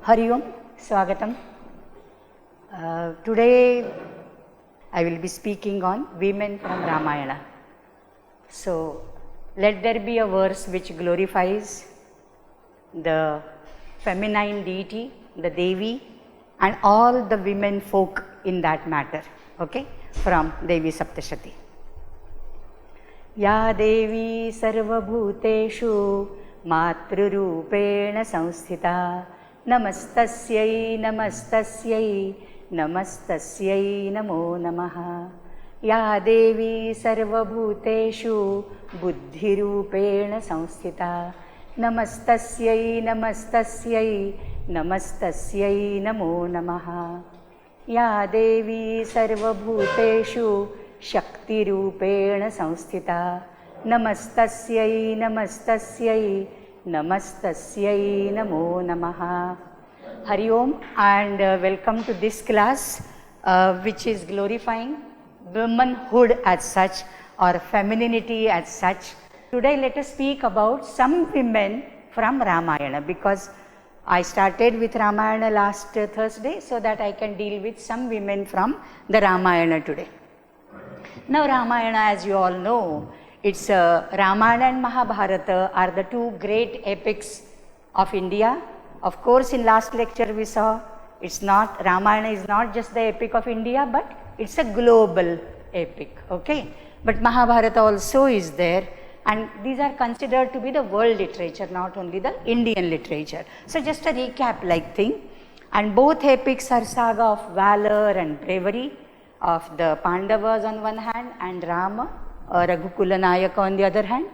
Hari Om, Swagatam. Today I will be speaking on women from Ramayana. So let there be a verse which glorifies the feminine deity, the Devi, and all the women folk in that matter. Okay, from Devi Saptashati. Ya Devi Sarvabhuteshu Matrurupena Samsthita Namastasyai Namastasyai Namastasyai Namo Namaha. Ya Devi Sarvabhuteshu Buddhirupena Samsthita Namastasyai Namastasyai Namastasyai Namo Namaha. Ya Devi Sarvabhuteshu Shaktirupena Samsthita Namastasyai Namastasyai Namastasyai Namo Namaha. Hari Om and welcome to this class which is glorifying womanhood as such or femininity as such. Today let us speak about some women from Ramayana, because I started with Ramayana last Thursday so that I can deal with some women from the Ramayana today. Now Ramayana, as you all know, it's Ramayana and Mahabharata are the two great epics of India. Of course, in last lecture we saw it's not, Ramayana is not just the epic of India, but it's a global epic, okay? But Mahabharata also is there, and these are considered to be the world literature, not only the Indian literature. So just a recap like thing, and both epics are saga of valor and bravery of the Pandavas on one hand and Rama or Raghukula Nayaka on the other hand.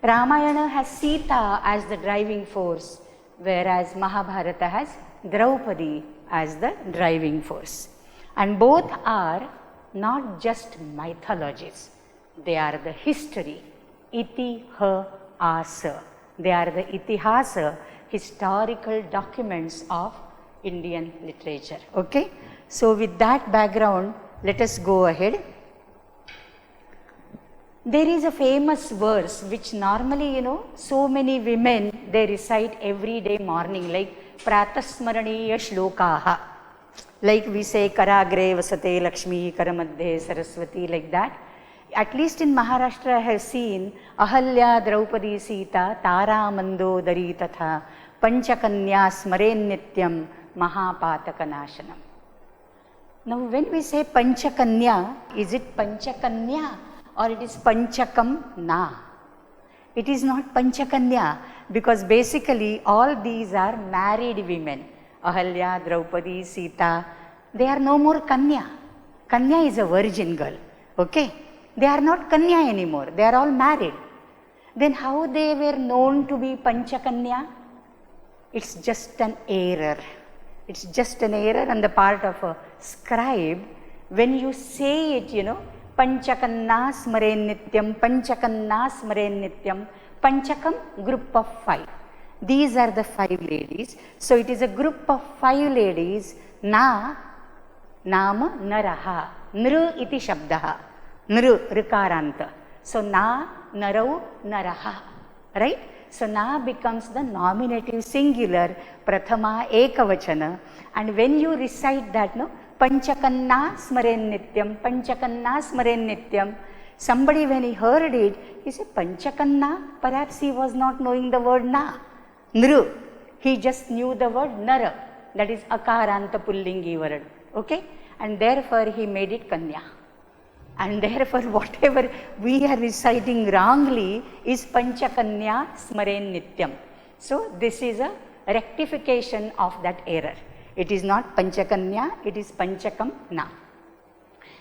Ramayana has Sita as the driving force, whereas Mahabharata has Draupadi as the driving force. And both are not just mythologies, they are the history, itihasa. They are the itihasa, historical documents of Indian literature. Okay? So with that background, let us go ahead. There is a famous verse which normally, so many women, they recite every day morning, like Pratasmaraniya Shlokaha. Like we say, Karagre Vasate Lakshmi, Karamadhe Saraswati, like that. At least in Maharashtra, I have seen Ahalya Draupadi Sita, Tara Mandodari Tatha, Panchakanya Smaren Nityam, Mahapatakanashanam. Now, when we say Panchakanya, is it Panchakanya or it is Panchakam Na? It is not Panchakanya, because basically all these are married women. Ahalya, Draupadi, Sita, they are no more Kanya. Kanya is a virgin girl, okay? They are not Kanya anymore, they are all married. Then how they were known to be Panchakanya? It's just an error. It's just an error on the part of a scribe. When you say it, Panchakanna Smaren Nityam, Panchakanna Smaren Nityam, Panchakam, group of 5. These are the 5 ladies. So it is a group of 5 ladies. Na, Nama, Naraha, Nru iti Shabdaha, Nru, Rikaranta. So na, Narau, Naraha, right? So na becomes the nominative singular, Prathama Ekavachana. And when you recite that, Panchakanna Smaren Nityam, Panchakanna Smaren Nityam, somebody when he heard it, he said, Panchakanna? Perhaps he was not knowing the word na. Nru. He just knew the word Nara. That is Akaranta Pullingi word. Okay? And therefore he made it Kanya. And therefore whatever we are reciting wrongly is Panchakanya Smaren Nityam. So this is a rectification of that error. It is not Panchakanya, it is Panchakam Na.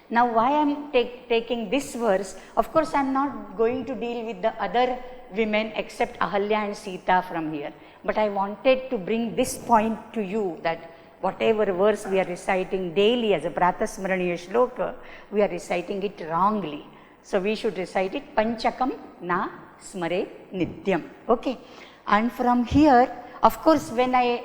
Now why I am taking this verse, of course I am not going to deal with the other women except Ahalya and Sita from here. But I wanted to bring this point to you, that whatever verse we are reciting daily as a Pratasmaraniya Shloka, we are reciting it wrongly. So we should recite it Panchakam Na Smare Nityam. Okay. And from here, of course, when I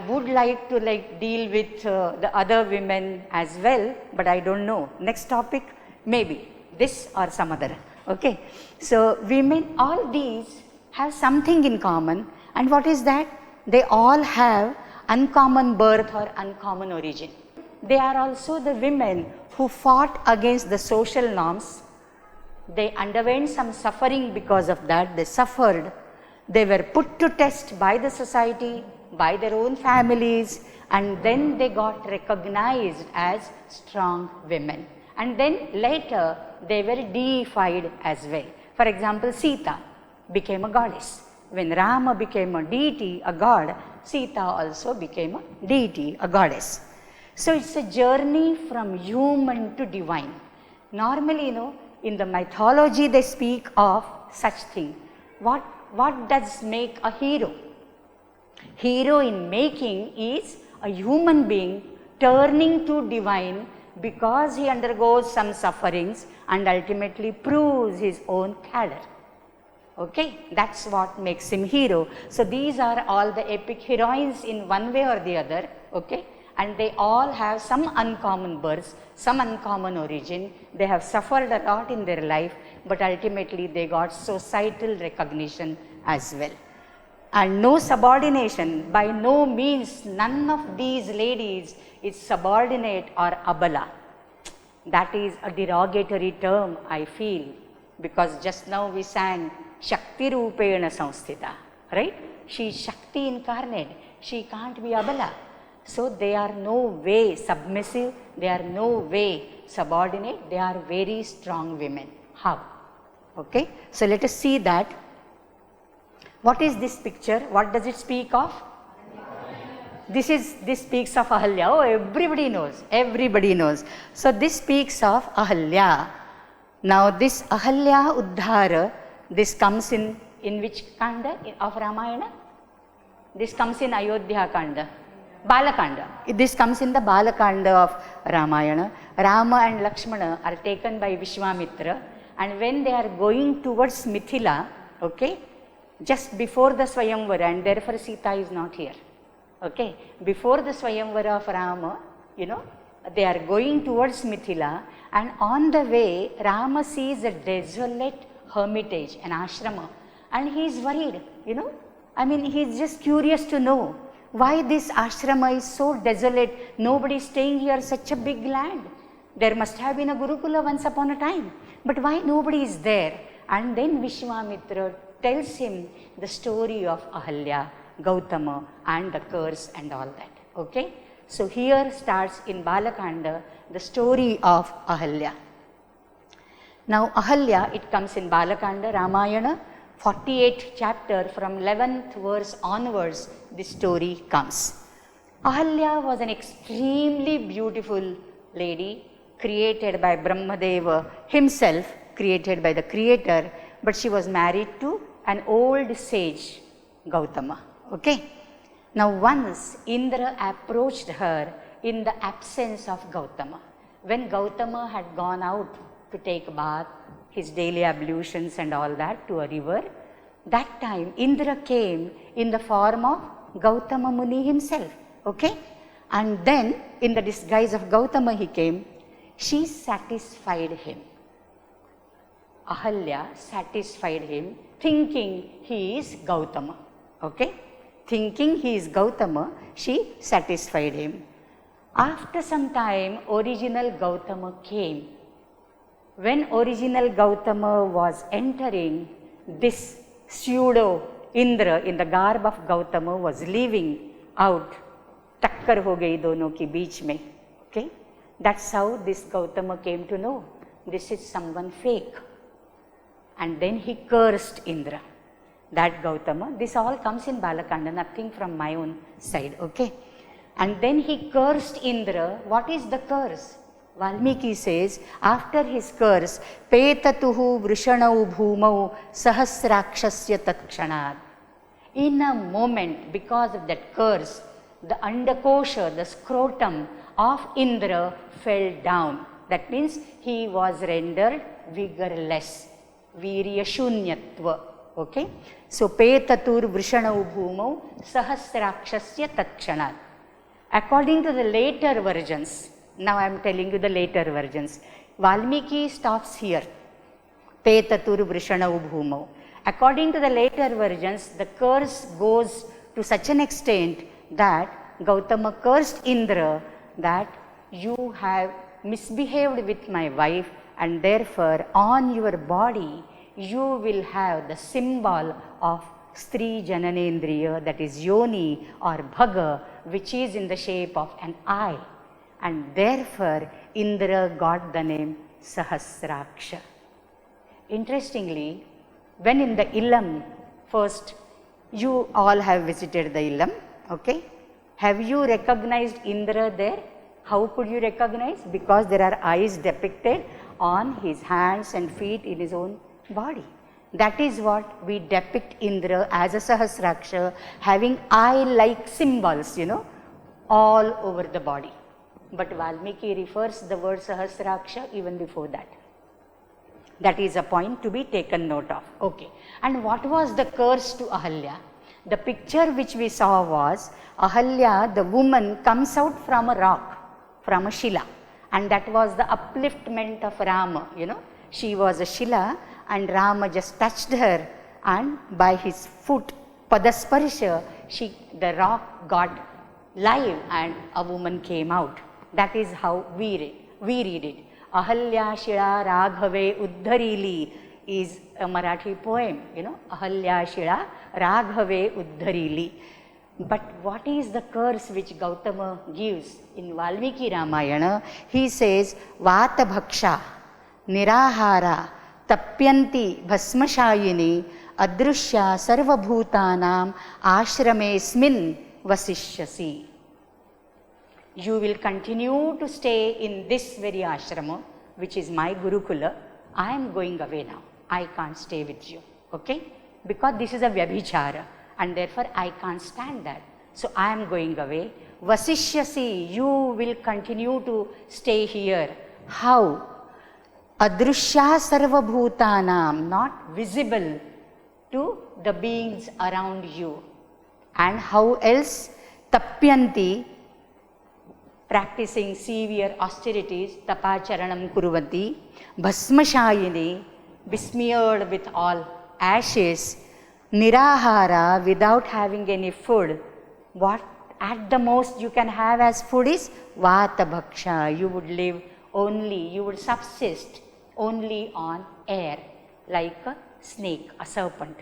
would like to deal with the other women as well, but I don't know. Next topic, maybe this or some other. Okay. So women, all these have something in common, and what is that? they all have uncommon birth or uncommon origin. They are also the women who fought against the social norms. They underwent some suffering because of that. They suffered. They were put to test by the society, by their own families, and then they got recognized as strong women. And then later they were deified as well. For example, Sita became a goddess. When Rama became a deity, a god, Sita also became a deity, a goddess. So it's a journey from human to divine. Normally, in the mythology they speak of such thing. What does make a hero? Hero in making is a human being turning to divine because he undergoes some sufferings and ultimately proves his own candor. Okay, that's what makes him hero. So these are all the epic heroines in one way or the other. Okay, and they all have some uncommon births, some uncommon origin. They have suffered a lot in their life, but ultimately they got societal recognition as well. And no subordination, by no means, none of these ladies is subordinate or abala. That is a derogatory term, I feel, because just now we sang Shakti Rupena Samsthita, right? She is Shakti incarnate, she can't be abala. So they are no way submissive, they are no way subordinate, they are very strong women. How? Okay, so let us see that. What is this picture? What does it speak of? This speaks of Ahalya. Oh, everybody knows. Everybody knows. So this speaks of Ahalya. Now this Ahalya Uddhara, this comes in which Kanda of Ramayana? This comes in Ayodhya Kanda. Balakanda. This comes in the Balakanda of Ramayana. Rama and Lakshmana are taken by Vishwamitra, and when they are going towards Mithila, okay, just before the Swayamvara, and therefore Sita is not here. Okay, before the Swayamvara of Rama, they are going towards Mithila, and on the way Rama sees a desolate hermitage, an ashrama, and he is worried, he is just curious to know why this ashrama is so desolate, nobody is staying here, such a big land. There must have been a Gurukula once upon a time, but why nobody is there? And then Vishwamitra tells him the story of Ahalya, Gautama and the curse and all that. Okay, so here starts in Balakanda the story of Ahalya. Now Ahalya, it comes in Balakanda, Ramayana, 48th chapter, from 11th verse onwards, this story comes. Ahalya was an extremely beautiful lady, created by Brahmadeva himself, created by the creator, but she was married to an old sage, Gautama. Okay. Now once Indra approached her in the absence of Gautama. When Gautama had gone out to take a bath, his daily ablutions and all that, to a river, that time Indra came in the form of Gautama Muni himself. Okay. And then in the disguise of Gautama he came. She satisfied him. Ahalya satisfied him, thinking he is Gautama. Okay, thinking he is Gautama, she satisfied him. After some time, original Gautama came. When original Gautama was entering, this pseudo Indra in the garb of Gautama was leaving out. Takkar ho gayi dono ki beech mein. Okay, that's how this Gautama came to know this is someone fake. And then he cursed Indra, that Gautama. This all comes in Balakanda, nothing from my own side, okay. And then he cursed Indra. What is the curse? Valmiki says, after his curse, Petatuhu Vrishanau Bhumau Sahasrakshasya Tatkshanad. In a moment, because of that curse, the Andakosha, the scrotum of Indra fell down. That means he was rendered vigorless. Virya Shunyatva. Okay. So Petatur Vrishanau Bhumau Sahasrakshasya Tatkshanat. According to the later versions, now I am telling you the later versions, Valmiki stops here. Petatur Vrishanau Bhumau. According to the later versions, the curse goes to such an extent that Gautama cursed Indra that you have misbehaved with my wife, and therefore on your body you will have the symbol of Stri Jananendriya, that is Yoni or Bhaga, which is in the shape of an eye. And therefore Indra got the name Sahasraksha. Interestingly, when in the Illam, first you all have visited the Illam, okay? Have you recognized Indra there? How could you recognize? Because there are eyes depicted on his hands and feet in his own body. That is what we depict Indra as a Sahasraksha, having eye-like symbols, all over the body. But Valmiki refers the word Sahasraksha even before that. That is a point to be taken note of. Okay. And what was the curse to Ahalya? The picture which we saw was Ahalya, the woman, comes out from a rock, from a Shila. And that was the upliftment of Rama, She was a Shila and Rama just touched her, and by his foot, Padasparsha, the rock got live and a woman came out. That is how we read it. Ahalya Shila Raghave Uddharili is a Marathi poem, Ahalya Shila Raghave Uddharili. But what is the curse which Gautama gives in Valmiki Ramayana? He says, Vata Bhaksha, Nirahara, Tapyanti Bhasmashayini, Adrushya Sarvabhutanam Ashramesmin Vasishyasi. You will continue to stay in this very ashrama, which is my Gurukula. I am going away now. I can't stay with you. Okay? Because this is a Vyabhichara, and therefore I can't stand that. So I am going away. Vasishyasi, you will continue to stay here. How? Adrushya sarva bhutanam, not visible to the beings around you. And how else? Tapyanti, practicing severe austerities, tapacharanam kuruvanti, bhasmashayini, besmeared with all ashes, nirahara, without having any food. What at the most you can have as food is vata bhaksha. You would live only, you would subsist only on air, like a snake, a serpent.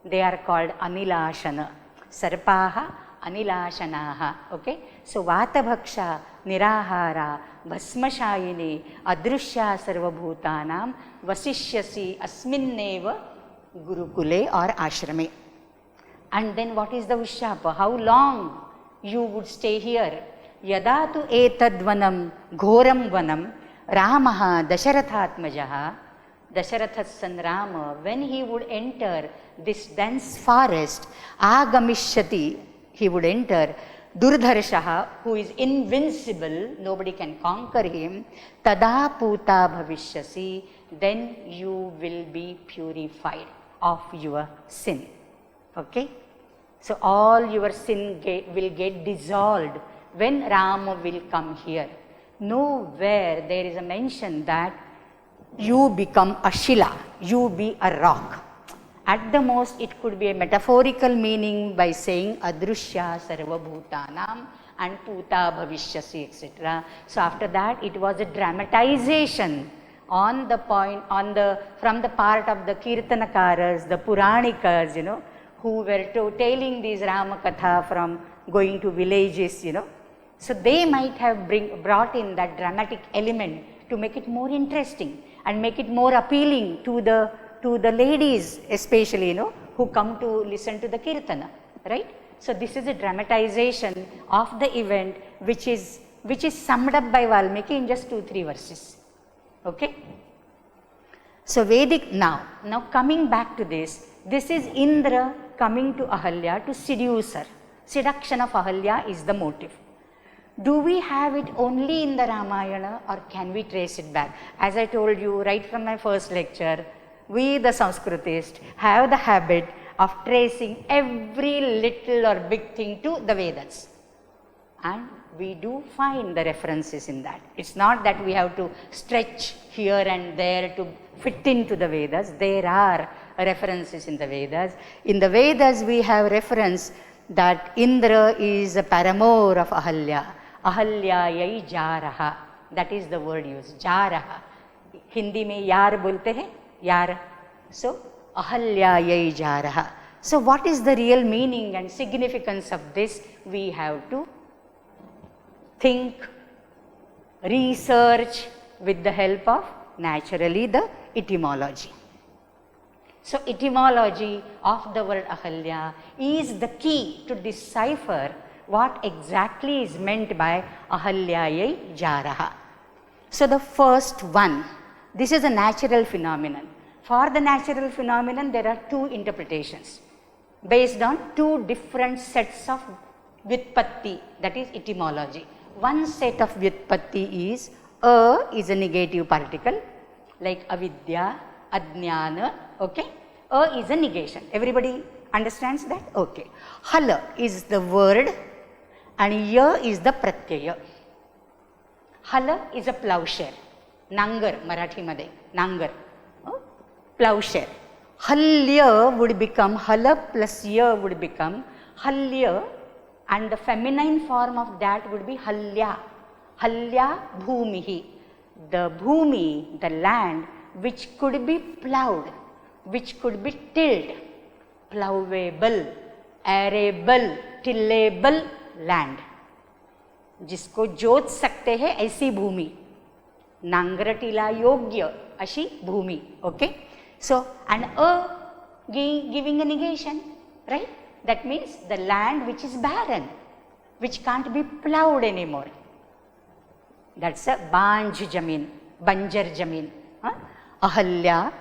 They are called anilashana. Sarpaha, anilashanaha. Okay? So vata bhaksha, nirahara, bhasmashayini, adrushya sarvabhutanam, vasishyasi asminneva gurukule or ashrame. And then what is the Vishapa? How long you would stay here? Yadatu etadvanam ghoram vanam Ramaha Dasharathatmajaha, Dasharatha's son Rama, when he would enter this dense forest, Agamishyati, he would enter, Durdharshaha, who is invincible, nobody can conquer him, Tada Puta Bhavishyasi, then you will be purified of your sin. Okay? So all your sin will get dissolved when Rama will come here. Nowhere there is a mention that you become a Shila, you be a rock. At the most it could be a metaphorical meaning by saying Adrushya Sarvabhutanam and Puta Bhavishyasi, etc. So after that it was a dramatization on the point, from the part of the Kirtanakaras, the Puranikas, who were telling these Ramakatha from going to villages, So they might have brought in that dramatic element to make it more interesting and make it more appealing to the ladies, especially, who come to listen to the Kirtana, right? So this is a dramatization of the event which is summed up by Valmiki in just 2-3 verses. Okay? So Vedic, now coming back to this is Indra coming to Ahalya to seduce her. Seduction of Ahalya is the motive. Do we have it only in the Ramayana or can we trace it back? As I told you right from my first lecture, we the Sanskritists have the habit of tracing every little or big thing to the Vedas. And we do find the references in that. It's not that we have to stretch here and there to fit into the Vedas. There are references in the Vedas. In the Vedas we have reference that Indra is a paramour of Ahalya. Ahalyayai jaraha. That is the word used. Jaraha. Hindi mein yaar bolte hain. Yaar. So, Ahalyayai jaraha. So, what is the real meaning and significance of this? We have to think, research with the help of naturally the etymology. So, etymology of the word Ahalya is the key to decipher what exactly is meant by Ahalyayai jaraha. So, the first one, this is a natural phenomenon. For the natural phenomenon, there are two interpretations based on two different sets of Vyutpatti, that is etymology. One set of Vyutpatti is a negative particle like avidya, ajnana, okay. A is a negation. Everybody understands that? Okay. Hala is the word and ya is the pratyaya. Hala is a plowshare. Nangar, Marathi made, nangar. Plowshare. Halya would become, hala plus ya would become halya, and the feminine form of that would be halya. Halya bhumihi. The bhumi, the land which could be plowed, which could be tilled, plowable, arable, tillable land, जिसको जोत सकते हैं ऐसी भूमि, नांगरटीला योग्य अशी भूमि. Okay, so and a giving a negation, right? That means the land which is barren, which can't be plowed anymore. That's a banj jamin, banjar jamin. Ahalya.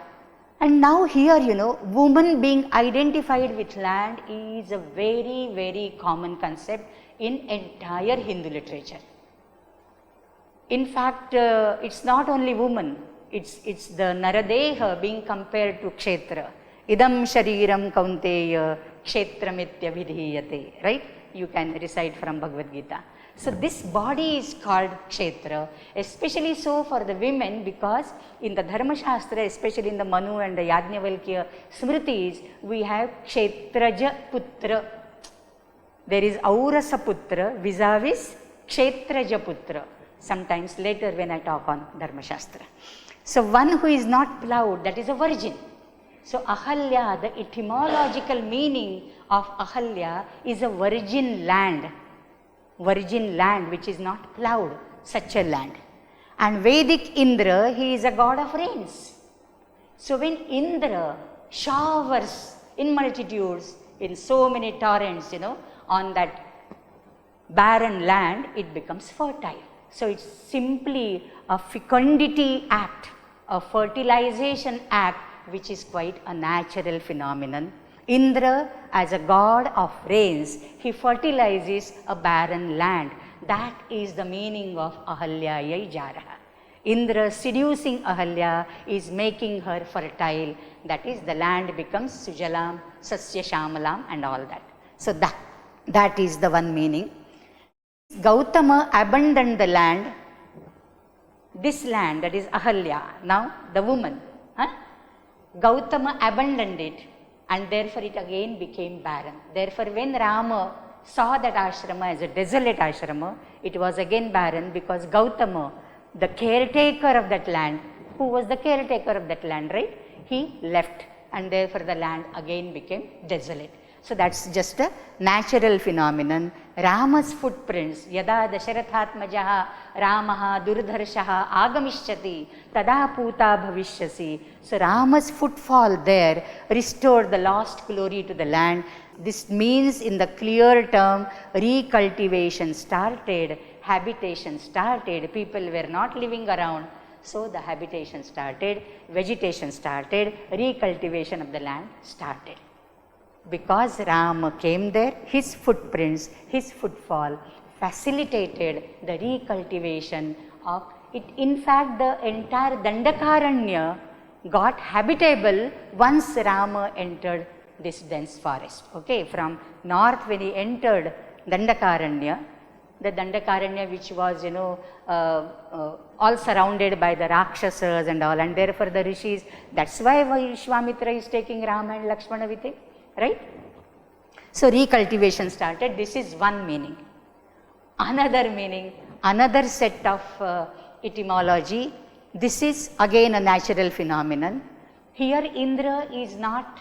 And now here, woman being identified with land is a very, very common concept in entire Hindu literature. In fact, it's not only woman, it's the Naradeha being compared to Kshetra. Idam shariram kaunteya kshetramitya vidhiyate, right? You can recite from Bhagavad Gita. So, this body is called Kshetra, especially so for the women, because in the Dharma Shastra, especially in the Manu and the Yajnavalkya Smritis, we have Kshetraja Putra. There is Aurasa Putra vis-a-vis Kshetraja Putra, sometimes later when I talk on Dharma Shastra. So, one who is not plowed, that is a virgin. So, Ahalya, the etymological meaning of Ahalya is a virgin land which is not plowed, such a land. And Vedic Indra, he is a god of rains. So, when Indra showers in multitudes, in so many torrents, on that barren land, it becomes fertile. So, it's simply a fecundity act, a fertilization act, which is quite a natural phenomenon. Indra, as a god of rains, he fertilizes a barren land. That is the meaning of Ahalyayai jaraha. Indra seducing Ahalya is making her fertile. That is, the land becomes Sujalam, Sasya Shamalam and all that. So, that is the one meaning. Gautama abandoned the land. This land, that is Ahalya, now the woman. Gautama abandoned it, and therefore it again became barren. Therefore, when Rama saw that ashrama as a desolate ashrama, it was again barren, because Gautama, the caretaker of that land, who was the caretaker of that land, right? He left, and therefore the land again became desolate. So, that's just a natural phenomenon. Rama's footprints, yada dasharathatmajaha Ramaha durdharshaha agamishyati tada puta bhavishyasi. So, Rama's footfall there restored the lost glory to the land. This means, in the clear term, recultivation started, habitation started, people were not living around. So, the habitation started, vegetation started, recultivation of the land started. Because Rama came there, his footprints, his footfall facilitated the recultivation of it. In fact, the entire Dandakaranya got habitable once Rama entered this dense forest. Okay, from north, when he entered Dandakaranya, the Dandakaranya which was, all surrounded by the Rakshasas and all, and therefore the rishis, that's why Vishwamitra is taking Rama and Lakshmana with him. Right? So recultivation started. This is one meaning. Another meaning, another set of etymology. This is again a natural phenomenon. Here Indra is not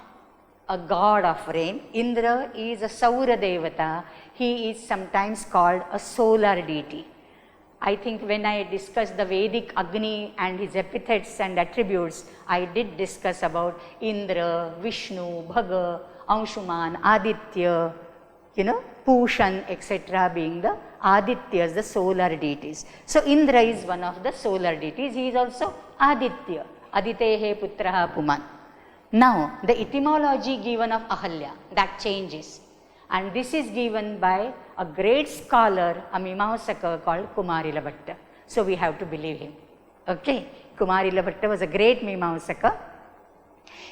a god of rain. Indra is a Saura Devata. He is sometimes called a solar deity. I think when I discussed the Vedic Agni and his epithets and attributes, I did discuss about Indra, Vishnu, Bhaga, Anshuman, Aditya, Pushan, etc. being the Adityas, the solar deities. So Indra is one of the solar deities. He is also Aditya, Aditehe Putraha Puman. Now the etymology given of Ahalya, that changes. And this is given by a great scholar, a Mimamsaka called Kumarila Bhatta. So we have to believe him. Okay, Kumarila Bhatta was a great Mimamsaka.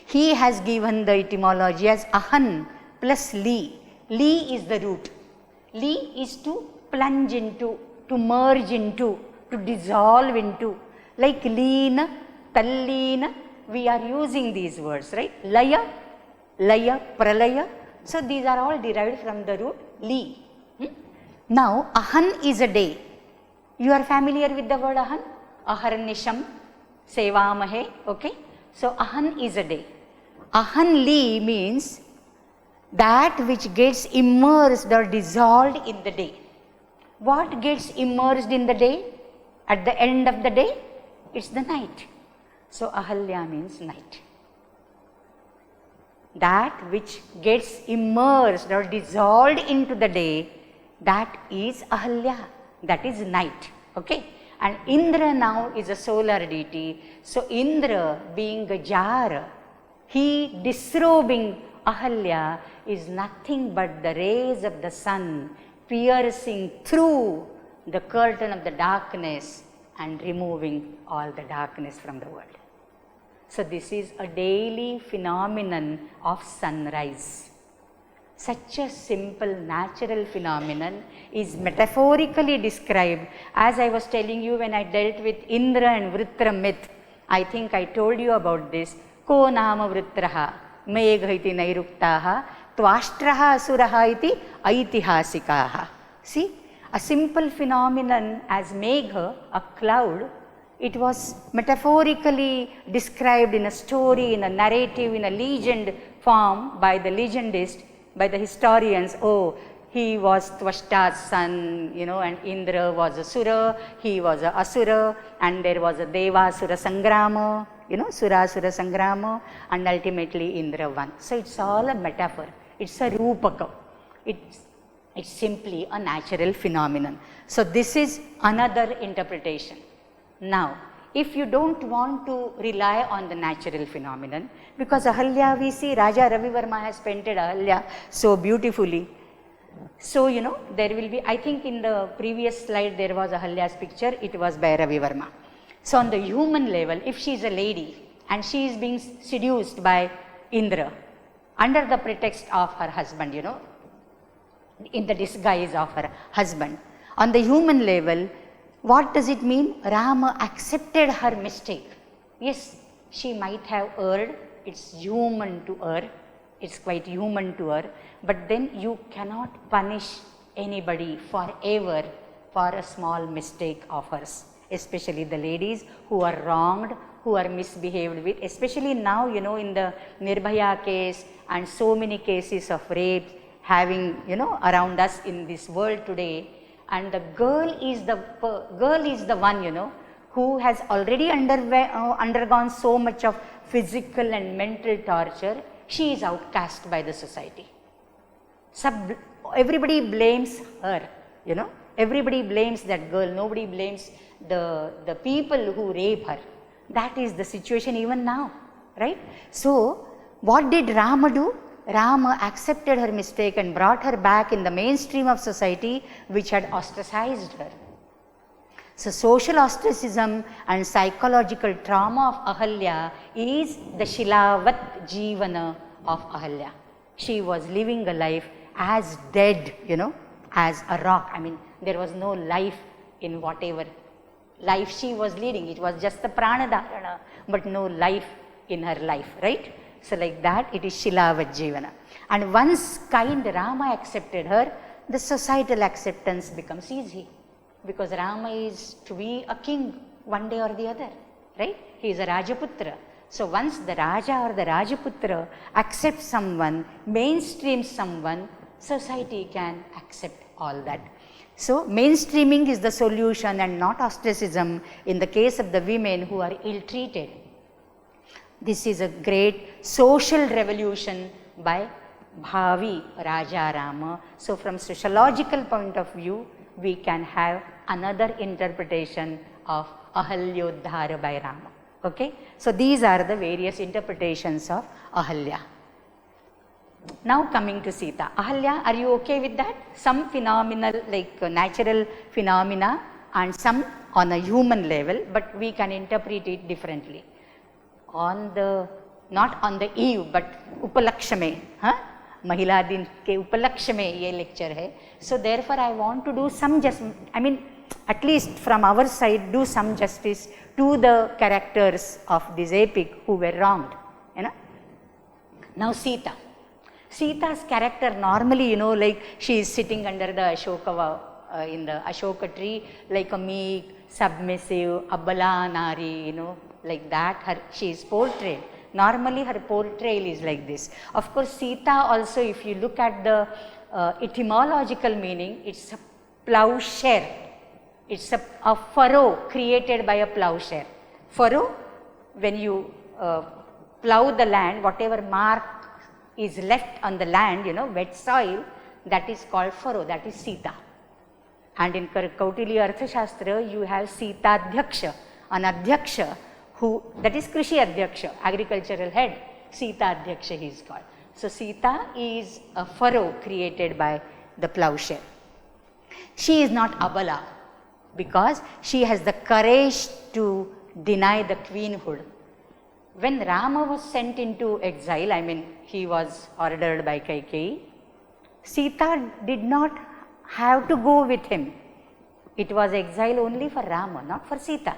He has given the etymology as Ahan plus Li. Li is the root. Li is to plunge into, to merge into, to dissolve into. Like Leena, Tallina, we are using these words, right? Laya, Laya, Pralaya. So these are all derived from the root Li. Now Ahan is a day. You are familiar with the word Ahan? Aharnisham, Sevamahe, okay? So Ahan is a day. Ahan Li means that which gets immersed or dissolved in the day. What gets immersed in the day? At the end of the day, it's the night. So Ahalya means night. That which gets immersed or dissolved into the day, that is Ahalya, that is night. Okay? And Indra now is a solar deity. So Indra being a jar, he disrobing Ahalya is nothing but the rays of the sun piercing through the curtain of the darkness and removing all the darkness from the world. So this is a daily phenomenon of sunrise. Such a simple natural phenomenon is metaphorically described, as I was telling you when I dealt with Indra and Vritra myth. I think I told you about this. Ko nama Vritraha megha iti nairuktaha tvashtraha asuraha iti aitihasikaha. See, a simple phenomenon as megha, a cloud, it was metaphorically described in a story, in a narrative, in a legend form by the legendist, by the historians. Oh, he was Tvashta's son, and Indra was a Sura, he was a Asura, and there was a Devasura Sangrama, Surasura Sangrama, and ultimately Indra won. So it's all a metaphor, it's a Rupaka, it's simply a natural phenomenon. So this is another interpretation. Now, if you don't want to rely on the natural phenomenon, because Ahalya, we see Raja Ravi Verma has painted Ahalya so beautifully. So, there will be, I think in the previous slide there was Ahalya's picture, it was by Ravi Verma. So on the human level, if she is a lady and she is being seduced by Indra under the pretext of her husband, in the disguise of her husband, on the human level, what does it mean? Rama accepted her mistake. Yes, she might have erred, it's human to err, it's quite human to err, but then you cannot punish anybody forever for a small mistake of hers, especially the ladies who are wronged, who are misbehaved with, especially now, in the Nirbhaya case and so many cases of rape having, around us in this world today. And the girl is the one, who has already undergone so much of physical and mental torture. She is outcast by the society. Everybody blames her, everybody blames that girl, nobody blames the people who rape her. That is the situation even now, right? So what did Rama do? Rama accepted her mistake and brought her back in the mainstream of society which had ostracized her. So social ostracism and psychological trauma of Ahalya is the Shilavat Jivana of Ahalya. She was living a life as dead, as a rock. I mean, there was no life in whatever life she was leading. It was just the pranadharana, but no life in her life, right? So like that, it is Shilavajjivana. And once kind Rama accepted her, the societal acceptance becomes easy. Because Rama is to be a king one day or the other, right? He is a Rajaputra. So once the Raja or the Rajaputra accepts someone, mainstreams someone, society can accept all that. So mainstreaming is the solution and not ostracism in the case of the women who are ill-treated. This is a great social revolution by Bhavi Raja Rama. So from sociological point of view, we can have another interpretation of Ahalyodhara by Rama. Okay? So these are the various interpretations of Ahalya. Now coming to Sita. Ahalya, are you okay with that? Some phenomenal, like natural phenomena and some on a human level, but we can interpret it differently. On the, not on the eve, but Upalakshya mein, महिला दिन के उपलक्ष्य में ये lecture है. So therefore I want to do some I mean at least from our side do some justice to the characters of this epic who were wronged, you know. Now Sita's character normally, you know, like she is sitting under the Ashoka in the Ashoka tree like a meek, submissive, abala nari, you know, like that she is portrayed. Normally her portrayal is like this. Of course Sita also, if you look at the etymological meaning, it's a plowshare. It's a furrow created by a plowshare. Furrow, when you plow the land, whatever mark is left on the land, you know, wet soil, that is called furrow, that is Sita. And in Kautilya Arthashastra, you have Sita Adhyaksha, an Adhyaksha who, that is Krishi Adhyaksha, agricultural head, Sita Adhyaksha he is called. So Sita is a furrow created by the plowshare. She is not Abala because she has the courage to deny the queenhood. When Rama was sent into exile, I mean he was ordered by Kaikeyi, Sita did not have to go with him. It was exile only for Rama, not for Sita.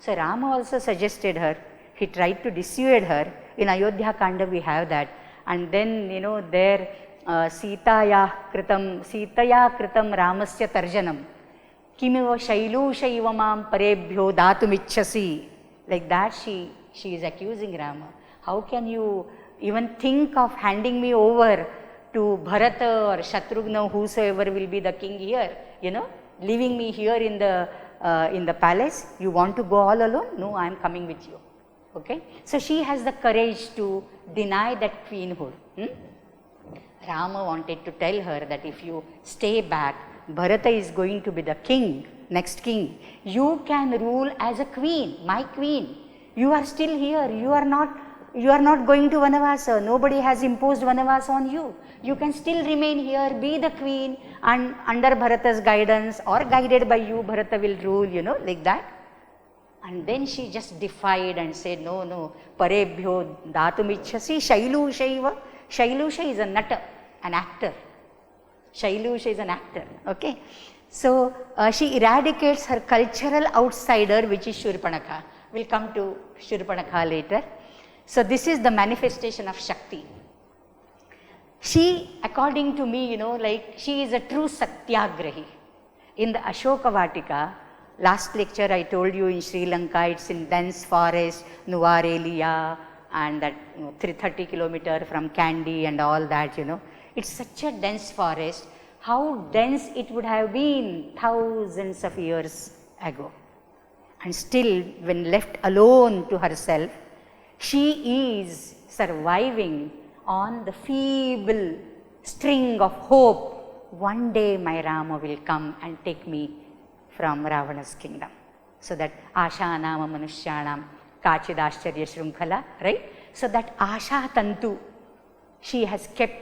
So Rama also suggested her, he tried to dissuade her. In Ayodhya Kanda we have that. And then, you know, there Sitaya kritam Ramasya tarjanam kimiva shailushaiva mam parebhyo datumichhasi. Like that she is accusing Rama. How can you even think of handing me over to Bharata or Shatrughna, whosoever will be the king here, you know, leaving me here in the palace? You want to go all alone? No, I am coming with you. Okay? So she has the courage to deny that queenhood. Rama wanted to tell her that if you stay back, Bharata is going to be the king, next king. You can rule as a queen, my queen. You are still here. You are not going to Vanavasa. Nobody has imposed Vanavasa on you. You can still remain here, be the queen, and under Bharata's guidance or guided by you, Bharata will rule, you know, like that. And then she just defied and said, no, parebhyo datumichhasi shailushaiva. Shailusha is a nata, an actor. Shailusha is an actor, okay. So she eradicates her cultural outsider, which is Shurpanakha. We'll come to Shurpanakha later. So this is the manifestation of Shakti. She, according to me, you know, like she is a true Satyagrahi. In the Ashoka Vatika, last lecture I told you in Sri Lanka, it's in dense forest, Nuvarelia, and that 330 kilometer from Kandy and all that, you know. It's such a dense forest. How dense it would have been thousands of years ago. And still, when left alone to herself, she is surviving on the feeble string of hope. One day my Rama will come and take me from Ravana's kingdom. So that Asha Nama Manushyanam Kachidashcharya Shrunkhala, right? So that Asha Tantu,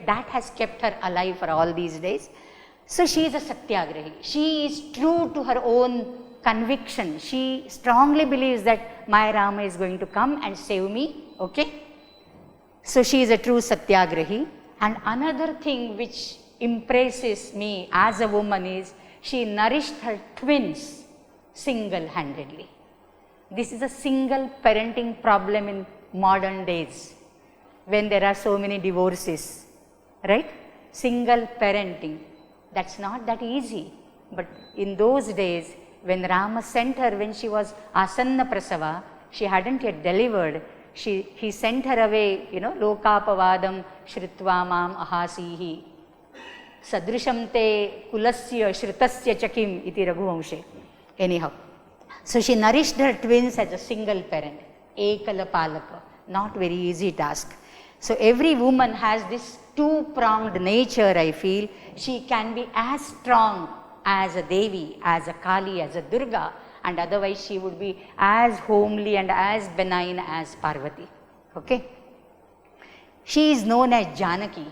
that has kept her alive for all these days. So she is a Satyagrahi. She is true to her own conviction. She strongly believes that my Rama is going to come and save me, okay? So she is a true Satyagrahi. And another thing which impresses me as a woman is she nourished her twins single-handedly. This is a single parenting problem in modern days. when there are so many divorces, right? Single parenting, that's not that easy. But in those days, when Rama sent her, when she was asanna prasava, she hadn't yet delivered, he sent her away, lokapavadam shritva mam ahasihi. Sadrisham te kulasya shritasya chakim iti Raghuvamshe. Anyhow, so she nourished her twins as a single parent, ekala palaka, not very easy task. So every woman has this two-pronged nature, I feel. She can be as strong as a Devi, as a Kali, as a Durga, and otherwise she would be as homely and as benign as Parvati. Okay? She is known as Janaki,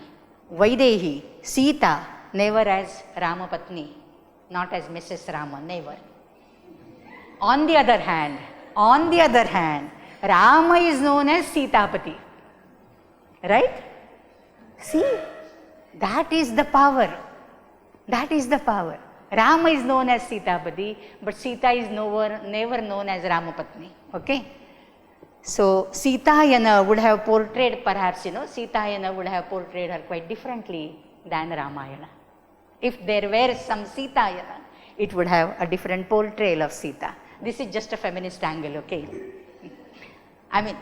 Vaidehi, Sita, never as Ramapatni, not as Mrs. Rama, never. On the other hand, Rama is known as Sitapati. Right? See, that is the power. That is the power. Rama is known as Sitapati, but Sita is never known as Ramapatni. Okay? So, Sitayana would have portrayed, perhaps, Sitayana would have portrayed her quite differently than Ramayana. If there were some Sitayana, it would have a different portrayal of Sita. This is just a feminist angle, okay? I mean,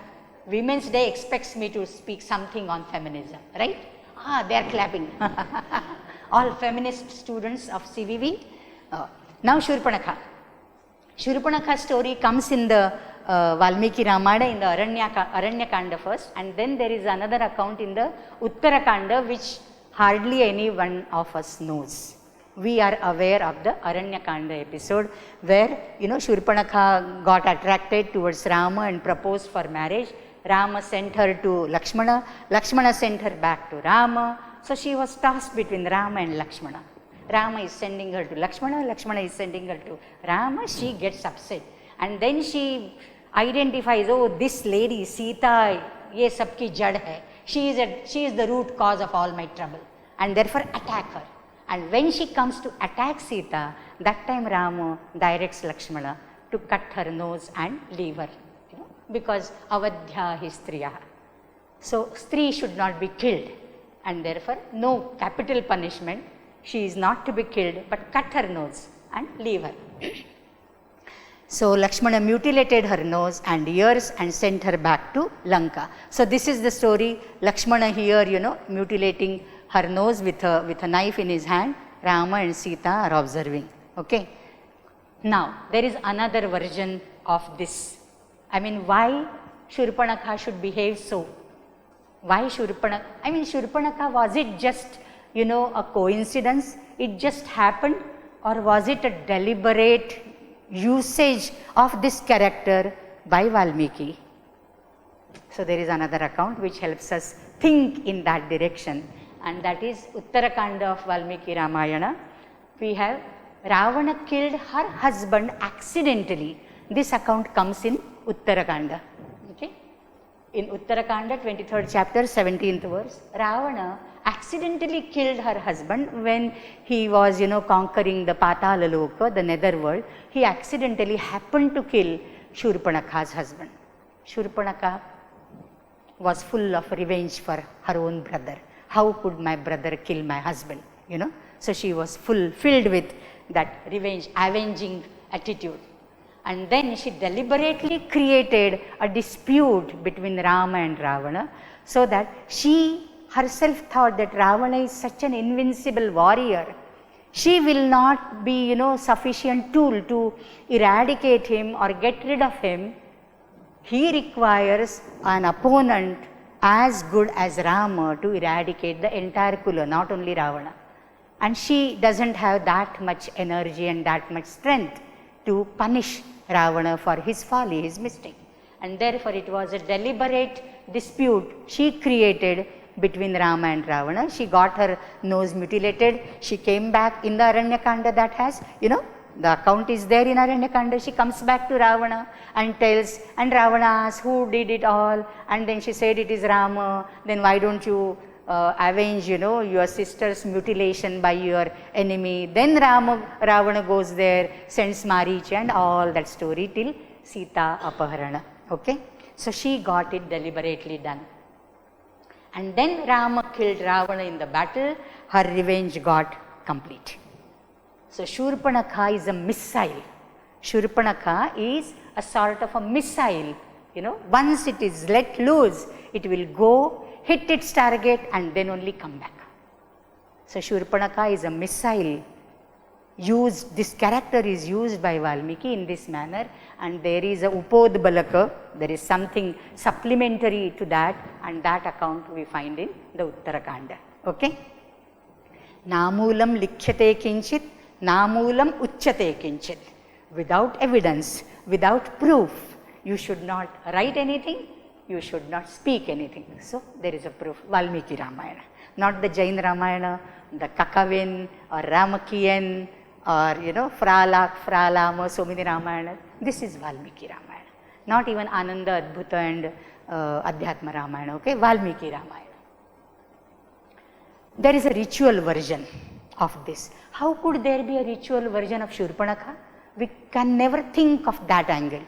Women's Day expects me to speak something on feminism, right? They are clapping. All feminist students of CVV. Now Shurpanakha. Shurpanakha story comes in the Valmiki Ramayana, in the Aranyakanda first, and then there is another account in the Uttarakanda which hardly any one of us knows. We are aware of the Aranyakanda episode where, Shurpanakha got attracted towards Rama and proposed for marriage. Rama sent her to Lakshmana, Lakshmana sent her back to Rama. So she was tossed between Rama and Lakshmana. Rama is sending her to Lakshmana, Lakshmana is sending her to Rama. She gets upset. And then she identifies, oh, this lady, Sita, ye sabki jad hai. She is the root cause of all my trouble. And therefore attack her. And when she comes to attack Sita, that time Rama directs Lakshmana to cut her nose and leave her. Because avadhya hi striyaha. So, Stri should not be killed, and therefore no capital punishment. She is not to be killed, but cut her nose and leave her. So, Lakshmana mutilated her nose and ears and sent her back to Lanka. So, this is the story. Lakshmana here, mutilating her nose with a knife in his hand. Rama and Sita are observing. Okay. Now, there is another version of this. I mean, why Shurpanakha should behave so? Why Shurpanakha? I mean, Shurpanakha, was it just, a coincidence? It just happened? Or was it a deliberate usage of this character by Valmiki? So, there is another account which helps us think in that direction, and that is Uttarakanda of Valmiki Ramayana. We have Ravana killed her husband accidentally. This account comes in Uttarakanda. Okay? In Uttarakanda, 23rd chapter, 17th verse, Ravana accidentally killed her husband when he was, conquering the Patala Loka, the netherworld. He accidentally happened to kill Shurpanakha's husband. Shurpanakha was full of revenge for her own brother. How could my brother kill my husband? So she was filled with that revenge, avenging attitude. And then she deliberately created a dispute between Rama and Ravana, so that she herself thought that Ravana is such an invincible warrior. She will not be, sufficient tool to eradicate him or get rid of him. He requires an opponent as good as Rama to eradicate the entire Kula, not only Ravana. And she doesn't have that much energy and that much strength to punish Ravana for his folly, his mistake. And therefore, it was a deliberate dispute she created between Rama and Ravana. She got her nose mutilated. She came back in the Aranyakanda that has, the account is there in Aranyakanda. She comes back to Ravana and tells, and Ravana asks, who did it all? And then she said, it is Rama. Then why don't you avenge, your sister's mutilation by your enemy? Then Ravana goes there, sends Maricha and all that story till Sita Apaharana. Okay? So she got it deliberately done. And then Rama killed Ravana in the battle, her revenge got complete. So Shurpanakha is a missile. Shurpanakha is a sort of a missile. Once it is let loose, it will go, hit its target and then only come back. So Shurpanakha is a missile. This character is used by Valmiki in this manner, and there is a Upodbalaka, there is something supplementary to that, and that account we find in the Uttarakanda. Okay? Namulam likhyate kinchit, namulam uchyate kinchit. Without evidence, without proof, you should not write anything, you should not speak anything. So there is a proof. Valmiki Ramayana. Not the Jain Ramayana, the Kakavin or Ramakiyan or Fralama, so many Ramayana. This is Valmiki Ramayana. Not even Ananda Adbhuta and Adhyatma Ramayana. Okay, Valmiki Ramayana. There is a ritual version of this. How could there be a ritual version of Shurpanakha? We can never think of that angle.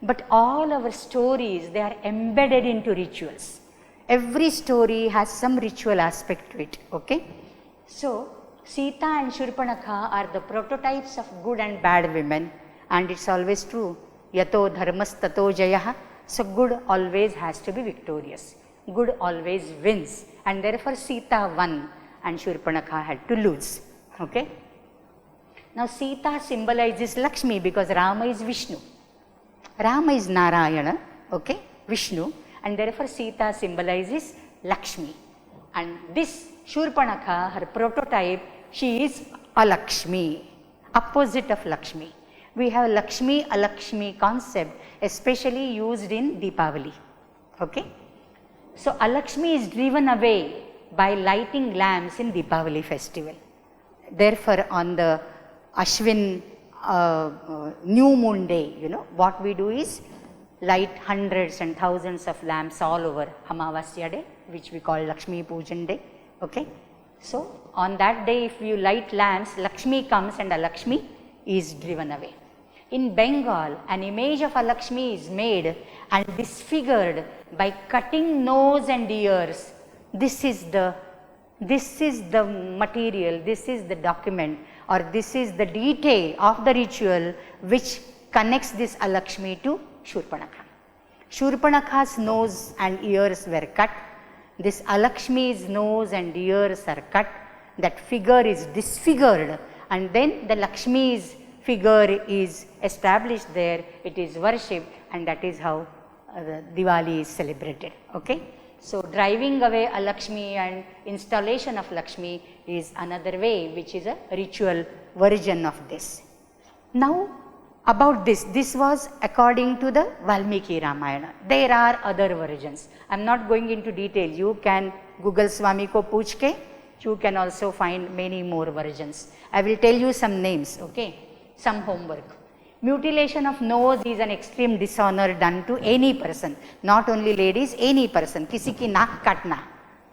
But all our stories, they are embedded into rituals. Every story has some ritual aspect to it. Okay? So, Sita and Shurpanakha are the prototypes of good and bad women, and it's always true. Yato dharmas tato jayaha. So good always has to be victorious. Good always wins, and therefore Sita won and Shurpanakha had to lose. Okay? Now Sita symbolizes Lakshmi because Rama is Vishnu. Rama is Narayana, okay, Vishnu, and therefore Sita symbolizes Lakshmi. And this Shurpanakha, her prototype, she is Alakshmi, opposite of Lakshmi. We have Lakshmi, Alakshmi concept, especially used in Deepavali. Okay? So Alakshmi is driven away by lighting lamps in Deepavali festival. Therefore, on the Ashwin new moon day, what we do is light hundreds and thousands of lamps all over Amavasya day, which we call Lakshmi Pujan day. Okay? So on that day, if you light lamps, Lakshmi comes and Alakshmi is driven away. In Bengal, an image of Alakshmi is made and disfigured by cutting nose and ears. This is the material, this is the document, or this is the detail of the ritual which connects this Alakshmi to Shurpanakha. Shurpanakha's nose and ears were cut. This Alakshmi's nose and ears are cut. That figure is disfigured, and then the Lakshmi's figure is established there. It is worshipped, and that is how Diwali is celebrated. Okay? So driving away Alakshmi and installation of Lakshmi is another way, which is a ritual version of this. Now about this was according to the Valmiki Ramayana. There are other versions. I am not going into detail. You can Google Swami ko pooch ke, you can also find many more versions. I will tell you some names, okay? Some homework. Mutilation of nose is an extreme dishonor done to any person, not only ladies, any person. Kisi ki naak katna.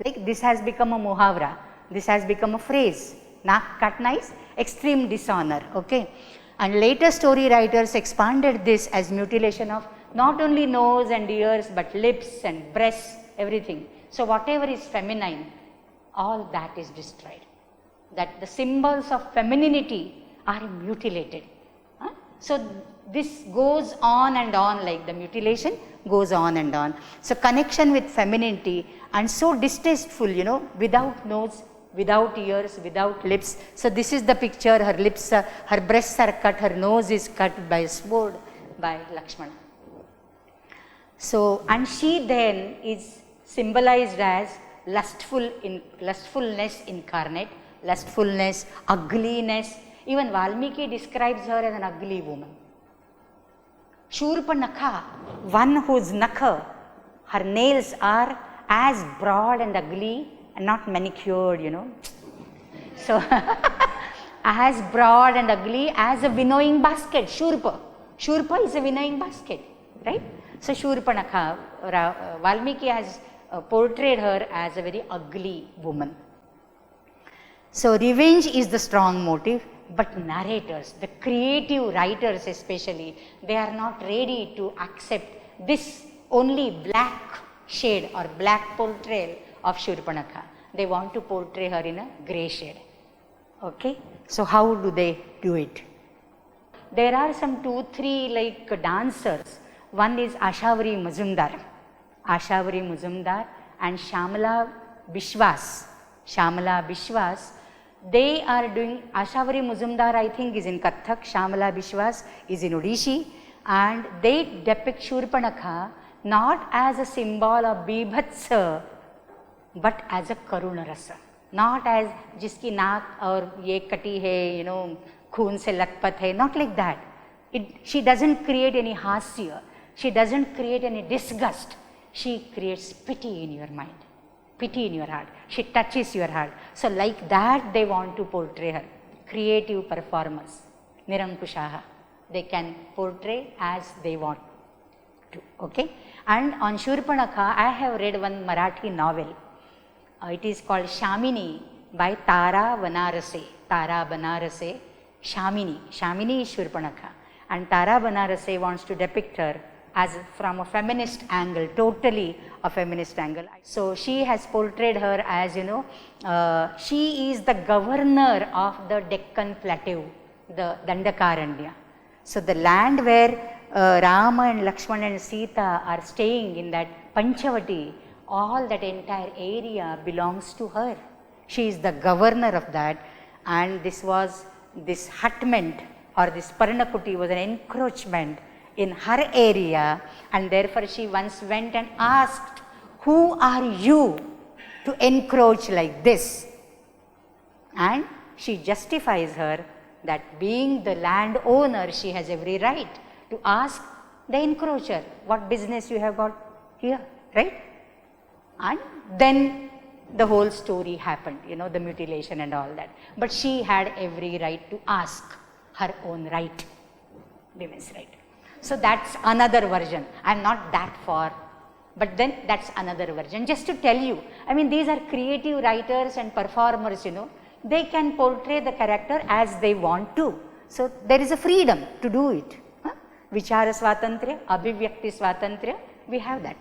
Like this has become a muhavra. This has become a phrase. Naak katna is extreme dishonor. Okay. And later story writers expanded this as mutilation of not only nose and ears, but lips and breasts, everything. So whatever is feminine, all that is destroyed. That the symbols of femininity are mutilated. So this goes on and on, like the mutilation goes on and on. So connection with femininity, and so distasteful, without nose, without ears, without lips. So this is the picture, her lips, her breasts are cut, her nose is cut by a sword by Lakshmana. So, and she then is symbolized as lustfulness incarnate, lustfulness, ugliness. Even Valmiki describes her as an ugly woman. Shurpanakha, one whose nakha, her nails are as broad and ugly and not manicured, So, as broad and ugly as a winnowing basket, Shurpa. Shurpa is a winnowing basket, right? So, Shurpanakha, Valmiki has portrayed her as a very ugly woman. So, revenge is the strong motive. But narrators, the creative writers especially, they are not ready to accept this only black shade or black portrayal of Shurpanakha. They want to portray her in a grey shade. Okay, so how do they do it? There are some 2-3 like dancers. One is Ashavari Mazumdar and Shamala Bishwas. They are doing, Ashavari Mazumdar I think is in Kathak, Shamala Bishwas is in Odissi, and they depict Shurpanakha not as a symbol of Bibhatsa but as a Karuna Rasa. Not as jiski naak aur ye kati hai, you know, khoon se latpat hai, not like that. She doesn't create any hasya, she doesn't create any disgust, she creates pity in your mind, pity in your heart, she touches your heart. So like that they want to portray her. Creative performers, Nirankushaha, they can portray as they want to, okay. And on Shurpanakha, I have read one Marathi novel. It is called Shamini by Tara Banarase. Shamini is Shurpanakha. And Tara Banarase wants to depict her as from a feminist angle, totally a feminist angle. So she has portrayed her as, you know, she is the governor of the Deccan Plateau, the Dandakaranya. So the land where Rama and Lakshmana and Sita are staying in that Panchavati, all that entire area belongs to her. She is the governor of that, and this hutment or this Parnakuti was an encroachment in her area, and therefore she once went and asked, who are you to encroach like this? And she justifies her that being the landowner, she has every right to ask the encroacher, what business you have got here, right? And then the whole story happened, you know, the mutilation and all that. But she had every right to ask her own right, women's right. So that's another version. I am not that far, but then that's another version. Just to tell you, I mean, these are creative writers and performers, you know, they can portray the character as they want to. So there is a freedom to do it. Vichara Swatantriya, Abhivyakti Swatantriya, we have that.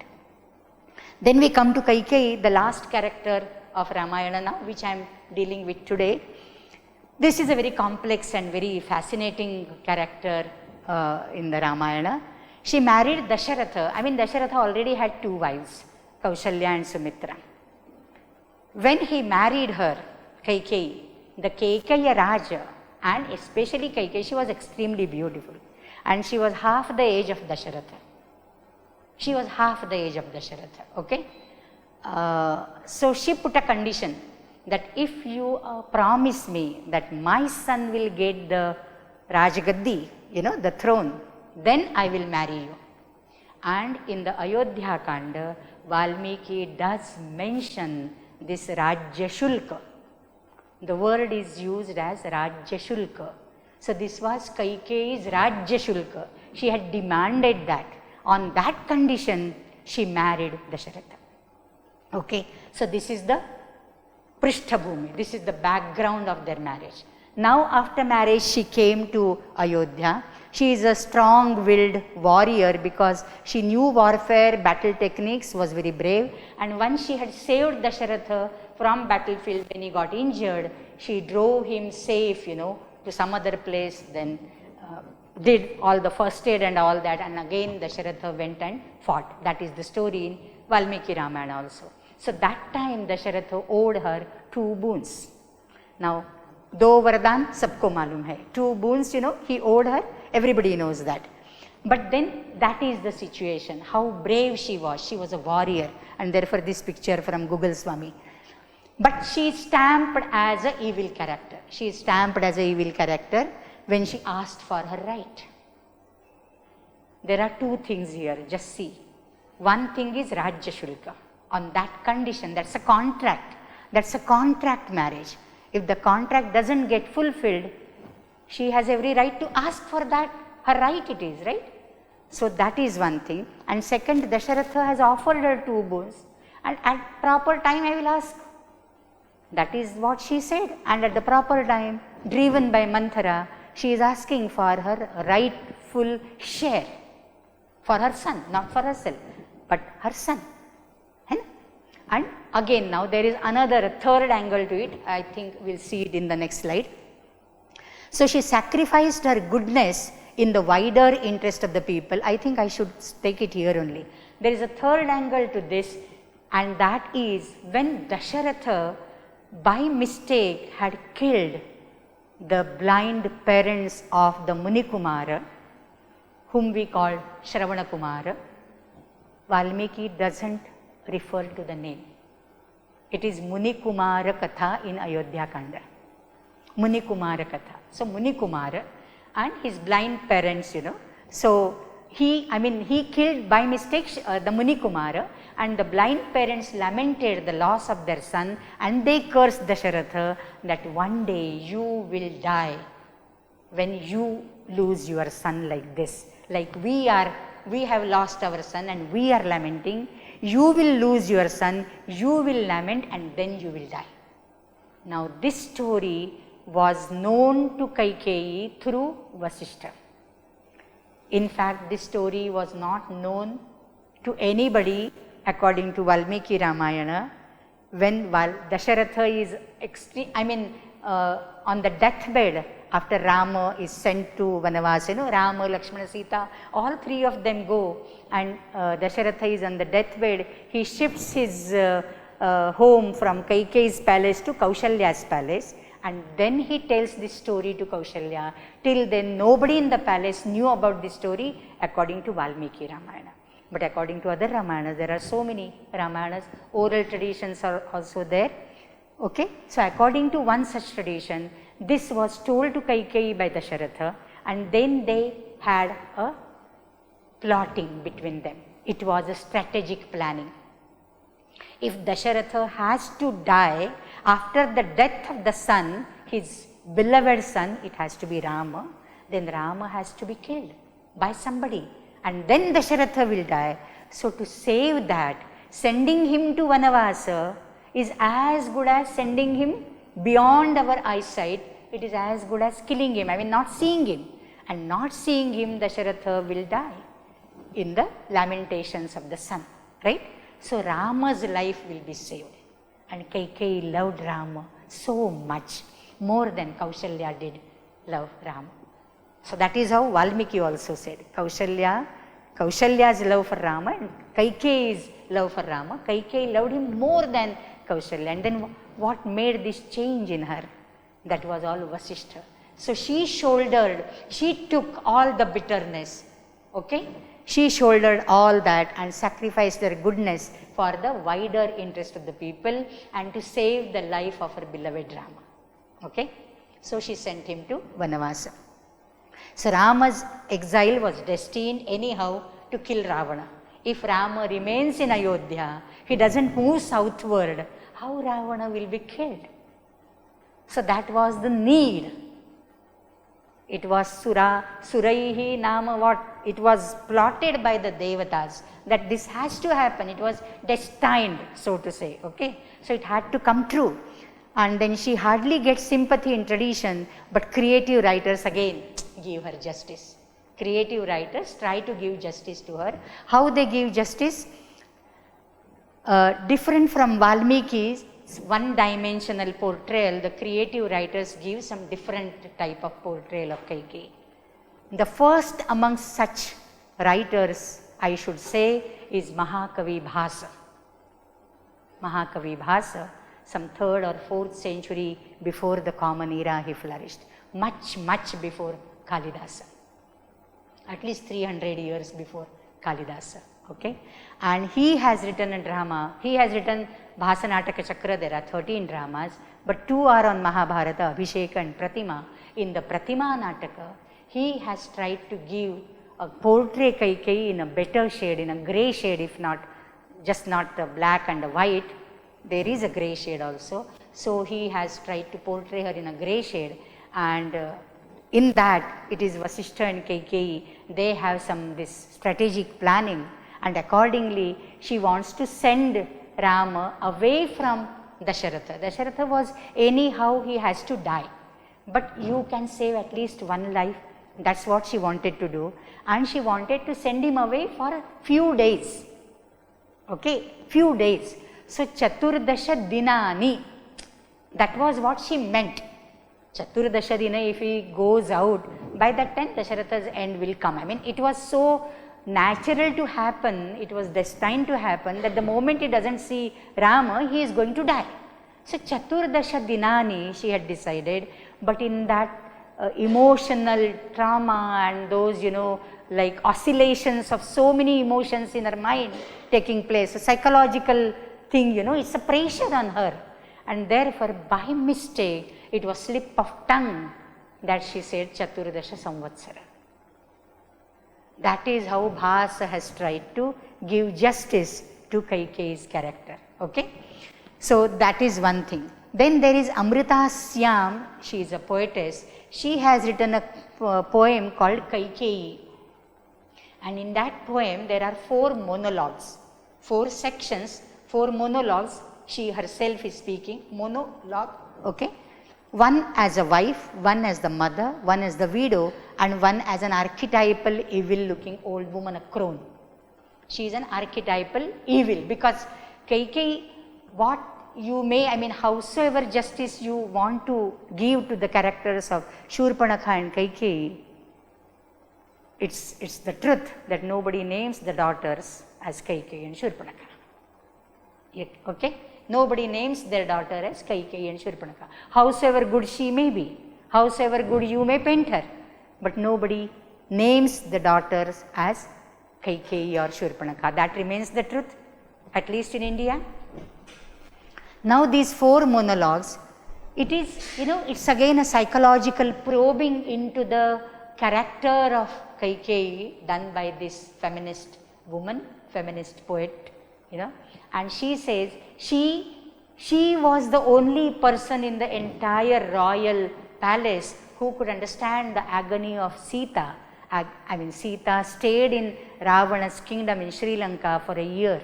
Then we come to Kaikeyi, the last character of Ramayana now, which I am dealing with today. This is a very complex and very fascinating character in the Ramayana. She married Dasharatha. I mean, Dasharatha already had 2 wives, Kaushalya and Sumitra. When he married her, Kaikeyi, the Keikaya Raja, and especially Kaikeyi, she was extremely beautiful. And she was half the age of Dasharatha. Okay. So she put a condition that if you promise me that my son will get the Rajgaddi, you know, the throne, then I will marry you. And in the Ayodhya Kanda, Valmiki does mention this Rajya Shulka. The word is used as Rajya Shulka. So this was Kaikeyi's Rajya Shulka. She had demanded that. On that condition, she married Dasharatha. Okay, so this is the Prishtabhumi, this is the background of their marriage. Now after marriage, she came to Ayodhya. She is a strong-willed warrior because she knew warfare, battle techniques, was very brave. And once she had saved Dasharatha from battlefield when he got injured, she drove him safe, you know, to some other place, then did all the first aid and all that, and again Dasharatha went and fought. That is the story in Valmiki Ramayana also. So that time Dasharatha owed her 2 boons. Now, do vardhan sabko malum hai. 2 boons, you know, he owed her, everybody knows that. But then that is the situation, how brave she was a warrior, and therefore this picture from Google Swami. But she is stamped as an evil character. She is stamped as an evil character when she asked for her right. There are 2 things here, just see. One thing is Rajya Shulka. On that condition, that's a contract. That's a contract marriage. If the contract doesn't get fulfilled, she has every right to ask for that. Her right it is, right? So that is one thing. And second, Dasharatha has offered her 2 boons, and at proper time I will ask. That is what she said. And at the proper time, driven by Manthara, she is asking for her rightful share for her son, not for herself, but her son. And again now there is another third angle to it. I think we'll see it in the next slide. So she sacrificed her goodness in the wider interest of the people. I think I should take it here only. There is a third angle to this, and that is when Dasharatha by mistake had killed the blind parents of the Munikumara, whom we call Shravana Kumara, Valmiki doesn't refer to the name. It is Munikumara Katha in Ayodhya Kanda. Munikumara Katha. So Munikumara and his blind parents, So he killed by mistake the Munikumara, and the blind parents lamented the loss of their son, and they cursed Dasharatha that one day you will die when you lose your son like this. Like we have lost our son and we are lamenting. You will lose your son, you will lament, and then you will die. Now this story was known to Kaikeyi through Vasishtha. In fact, this story was not known to anybody according to Valmiki Ramayana. When Dasharatha is on the deathbed after Rama is sent to Vanavasa, Rama, Lakshmana, Sita, all three of them go, and Dasharatha is on the deathbed. He shifts his home from Kaikeyi's palace to Kaushalya's palace, and then he tells this story to Kaushalya. Till then nobody in the palace knew about this story according to Valmiki Ramayana. But according to other Ramayanas, there are so many Ramayanas, oral traditions are also there. Okay, so according to one such tradition, this was told to Kaikeyi by Dasharatha, and then they had a plotting between them. It was a strategic planning. If Dasharatha has to die after the death of the son, his beloved son, it has to be Rama, then Rama has to be killed by somebody, and then Dasharatha will die. So to save that, sending him to Vanavasa is as good as sending him beyond our eyesight. It is as good as killing him, not seeing him. And not seeing him, Dasharatha will die in the lamentations of the son, right? So Rama's life will be saved. And Kaikeyi loved Rama so much, more than Kaushalya did love Rama. So that is how Valmiki also said. Kaushalya's love for Rama and Kaikeyi's love for Rama. Kaikeyi loved him more than Kaushalya. And then what made this change in her? That was all Vasishtha. So she took all the bitterness, okay? She shouldered all that and sacrificed her goodness for the wider interest of the people and to save the life of her beloved Rama, okay? So she sent him to Vanavasa. So Rama's exile was destined anyhow to kill Ravana. If Rama remains in Ayodhya, he doesn't move southward, how Ravana will be killed? So that was the need. It was Suraihi Nama what? It was plotted by the Devatas that this has to happen. It was destined, so to say, okay? So it had to come true. And then she hardly gets sympathy in tradition, but creative writers again give her justice. Creative writers try to give justice to her. How they give justice? Different from Valmiki's one-dimensional portrayal, the creative writers give some different type of portrayal of Kaikeyi. The first amongst such writers, I should say, is Mahakavi Bhasa. Mahakavi Bhasa, some 3rd or 4th century before the Common Era he flourished, much before Kalidasa, at least 300 years before Kalidasa, okay? And he has written a drama, he has written Bhasanataka Chakra. There are 13 dramas, but 2 are on Mahabharata, Abhishek and Pratima. In the Pratima Nataka, he has tried to give a portray Kaikeyi in a better shade, in a grey shade, if not, just not the black and the white, there is a grey shade also. So he has tried to portray her in a grey shade, and in that it is Vasishtha and Kaikeyi, they have this strategic planning, and accordingly she wants to send Rama away from Dasharatha. Dasharatha was anyhow he has to die, but you can save at least one life. That's what she wanted to do, and she wanted to send him away for a few days, okay, few days. So Chaturdasha Dinani, that was what she meant. Chaturdasha Dina, if he goes out, by that time Dasharatha's end will come. I mean, it was so natural to happen, it was destined to happen, that the moment he doesn't see Rama, he is going to die. So Chaturdasha Dinani, she had decided, but in that emotional trauma and those, like oscillations of so many emotions in her mind taking place, a psychological thing, it's a pressure on her. And therefore, by mistake, it was slip of tongue that she said Chaturdasha Samvatsara. That is how Bhasa has tried to give justice to Kaikeyi's character. Okay? So that is one thing. Then there is Amrita Syam, she is a poetess. She has written a poem called Kaikeyi. And in that poem, there are 4 monologues, 4 sections, 4 monologues. She herself is speaking, monologue, okay? One as a wife, one as the mother, one as the widow, and one as an archetypal evil-looking old woman, a crone. She is an archetypal evil, because Kaikeyi, what you may, howsoever justice you want to give to the characters of Shurpanakha and Kaikeyi, it's the truth that nobody names the daughters as Kaikeyi and Shurpanakha. Okay? Nobody names their daughter as Kaikeyi and Shurpanakha. Howsoever good she may be, howsoever good you may paint her, but nobody names the daughters as Kaikeyi or Shurpanakha. That remains the truth, at least in India. Now these 4 monologues, it is, it's again a psychological probing into the character of Kaikeyi done by this feminist woman, feminist poet, and she says she was the only person in the entire royal palace who could understand the agony of Sita. Sita stayed in Ravana's kingdom in Sri Lanka for a year.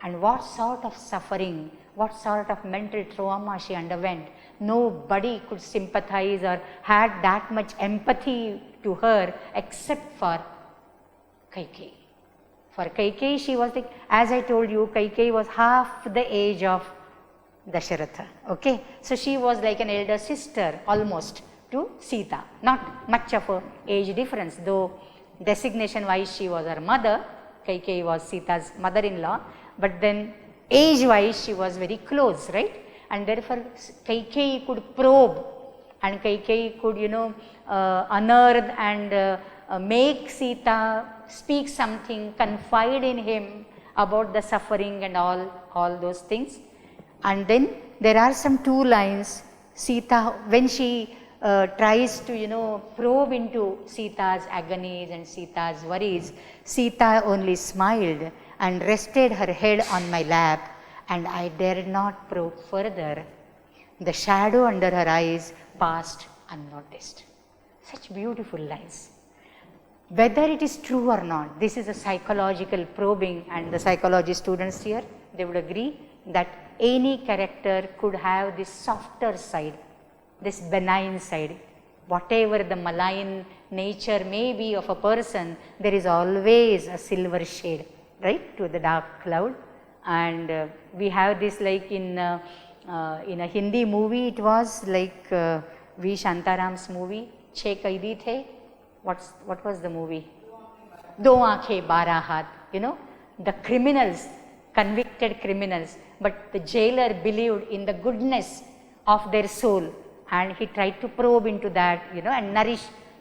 And what sort of suffering, what sort of mental trauma she underwent. Nobody could sympathize or had that much empathy to her except for Kaikeyi. For Kaikeyi, she was as I told you, Kaikeyi was half the age of Dasharatha. Okay, so she was like an elder sister almost to Sita. Not much of a age difference, though designation wise she was her mother. Kaikeyi was Sita's mother-in-law, but then age wise she was very close, right? And therefore Kaikeyi could probe, and Kaikeyi could unearth and make Sita speak something, confide in him about the suffering and all those things. And then there are some 2 lines. Sita, when she tries to probe into Sita's agonies and Sita's worries, Sita only smiled and rested her head on my lap, and I dared not probe further. The shadow under her eyes passed unnoticed. Such beautiful lines. Whether it is true or not, this is a psychological probing, and the psychology students here, they would agree that any character could have this softer side, this benign side. Whatever the malign nature may be of a person, there is always a silver shade, right, to the dark cloud. And we have this like in a Hindi movie, it was like V. Shantaram's movie, Chhe Kaidi The. What was the movie? Do Aankhein Bara Haath, the criminals, convicted criminals, but the jailer believed in the goodness of their soul, and he tried to probe into that, and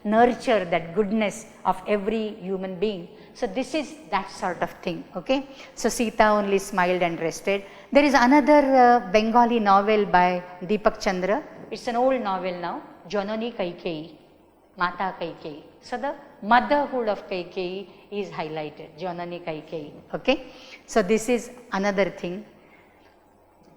nurture that goodness of every human being. So this is that sort of thing, okay. So Sita only smiled and rested. There is another Bengali novel by Deepak Chandra. It's an old novel now, Janani Kaikeyi, Mata Kaikeyi. So the motherhood of Kaikeyi is highlighted, Janani Kaikeyi, okay. So this is another thing.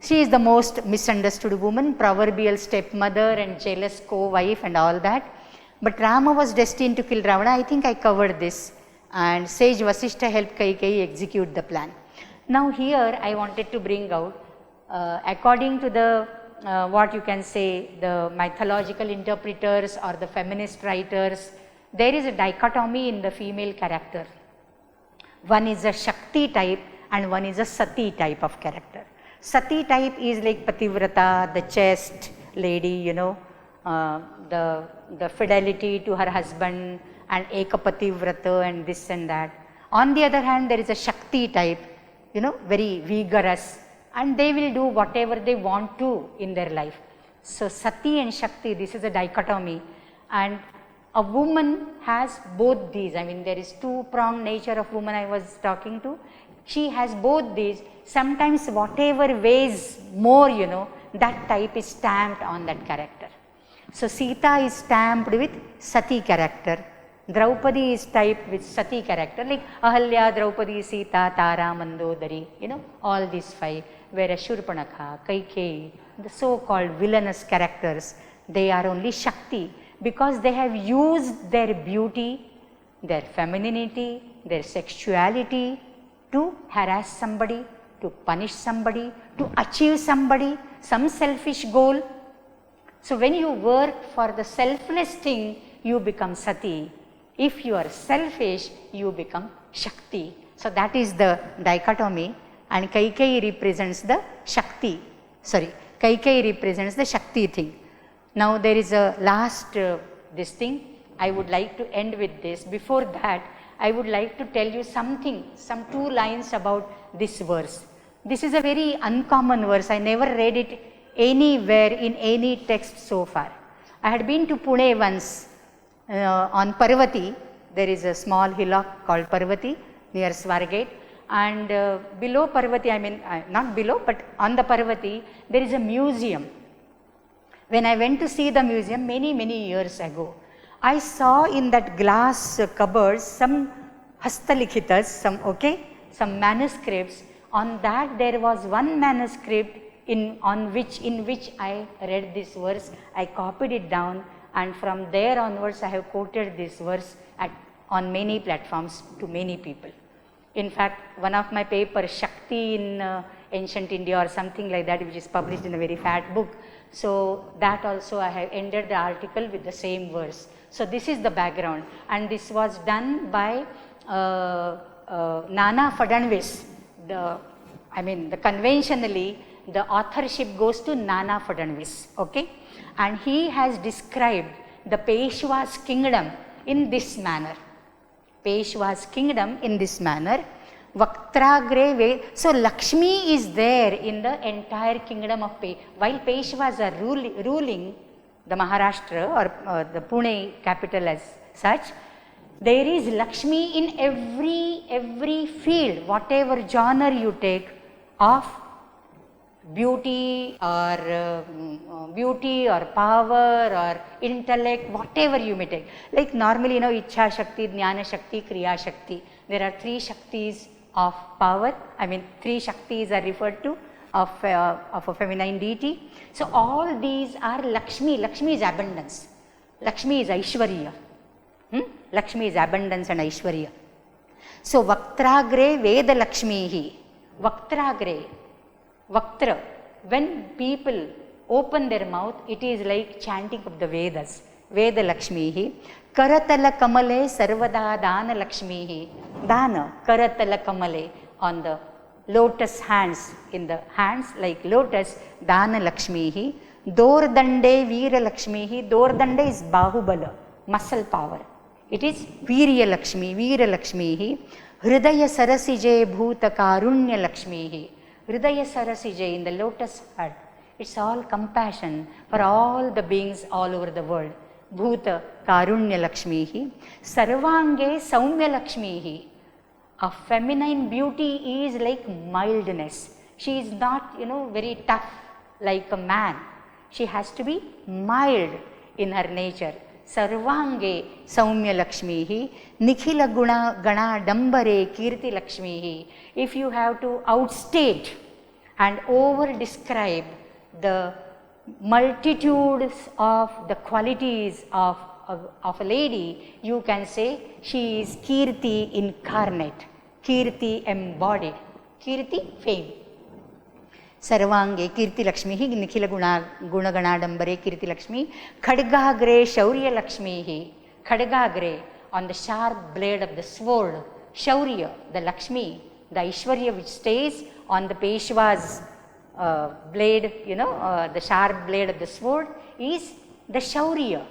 She is the most misunderstood woman, proverbial stepmother and jealous co-wife and all that. But Rama was destined to kill Ravana. I think I covered this, and sage Vasishtha helped Kaikeyi execute the plan. Now here I wanted to bring out, according to the what you can say, the mythological interpreters or the feminist writers, there is a dichotomy in the female character. One is a Shakti type and one is a Sati type of character. Sati type is like Pativrata, the chaste lady, the fidelity to her husband and Ekapati Vrata and this and that. On the other hand, there is a Shakti type, very vigorous, and they will do whatever they want to in their life. So Sati and Shakti, this is a dichotomy, and a woman has both these. I mean, there is two-pronged nature of woman I was talking to. She has both these. Sometimes whatever weighs more, that type is stamped on that character. So Sita is stamped with Sati character. Draupadi is typed with Sati character, like Ahalya, Draupadi, Sita, Tara, Mandodari, all these five. Whereas Shurpanakha, Kaikeyi, the so-called villainous characters, they are only Shakti, because they have used their beauty, their femininity, their sexuality to harass somebody, to punish somebody, to achieve somebody, some selfish goal. So when you work for the selfless thing, you become Sati. If you are selfish, you become Shakti. So that is the dichotomy, and Kaikeyi represents the Shakti. Kaikeyi represents the Shakti thing. Now there is a last this thing. I would like to end with this. Before that, I would like to tell you something, some 2 lines about this verse. This is a very uncommon verse. I never read it anywhere in any text so far. I had been to Pune once on Parvati. There is a small hillock called Parvati near Swargate, and below Parvati, not below, but on the Parvati, there is a museum. When I went to see the museum many years ago, I saw in that glass cupboards some hastalikhitas, some manuscripts. On that there was one manuscript in which I read this verse. I copied it down, and from there onwards I have quoted this verse on many platforms to many people. In fact, one of my papers, Shakti in Ancient India or something like that, which is published in a very fat book, so that also I have ended the article with the same verse. So this is the background, and this was done by Nana Fadnavis. Conventionally the authorship goes to Nana Fadnavis, and he has described the Peshwa's kingdom in this manner. Vaktragre, so Lakshmi is there in the entire kingdom of while Peshwas are ruling the Maharashtra or the Pune capital as such, there is Lakshmi in every field, whatever genre you take of beauty or power or intellect, whatever you may take. Like normally, Ichha Shakti, Jnana Shakti, Kriya Shakti. There are 3 Shaktis of power. 3 Shaktis are referred to of a feminine deity. So all these are Lakshmi. Lakshmi is abundance. Lakshmi is Aishwarya. Lakshmi is abundance and Aishwarya. So Vaktragre Veda Lakshmihi. Vaktragre. Vaktra. When people open their mouth, it is like chanting of the Vedas. Veda Lakshmihi. Karatala Kamale Sarvada Dana Lakshmihi. Dana. Karatala Kamale. On the lotus hands, in the hands like lotus, Dana Lakshmihi. Dordande Veera Lakshmihi. Dordande is Bahubala, muscle power. It is Veerya Lakshmi, Veera Lakshmihi. Hridaya Sarasije Bhuta Karunya Lakshmihi. Hridaya Sarasije, in the lotus heart, it's all compassion for all the beings all over the world. Bhuta Karunya Lakshmihi. Sarvange Saumya Lakshmihi. A feminine beauty is like mildness. She is not, very tough like a man. She has to be mild in her nature. Sarvange Saumya Lakshmihi. Nikhila Gana Dambare Kirti Lakshmihi. If you have to outstate and over describe the multitudes of the qualities of a lady, you can say she is Kirti incarnate. Kirti embodied. Kirti, fame. Sarvange Kirti Lakshmihi. Nikhila Gunagana Dambare Kirti Lakshmi. Khadgagre Shaurya Lakshmihi. Khadgagre, on the sharp blade of the sword. Shaurya, the Lakshmi. The Aishwarya which stays on the Peshwa's blade, the sharp blade of the sword is the Shaurya.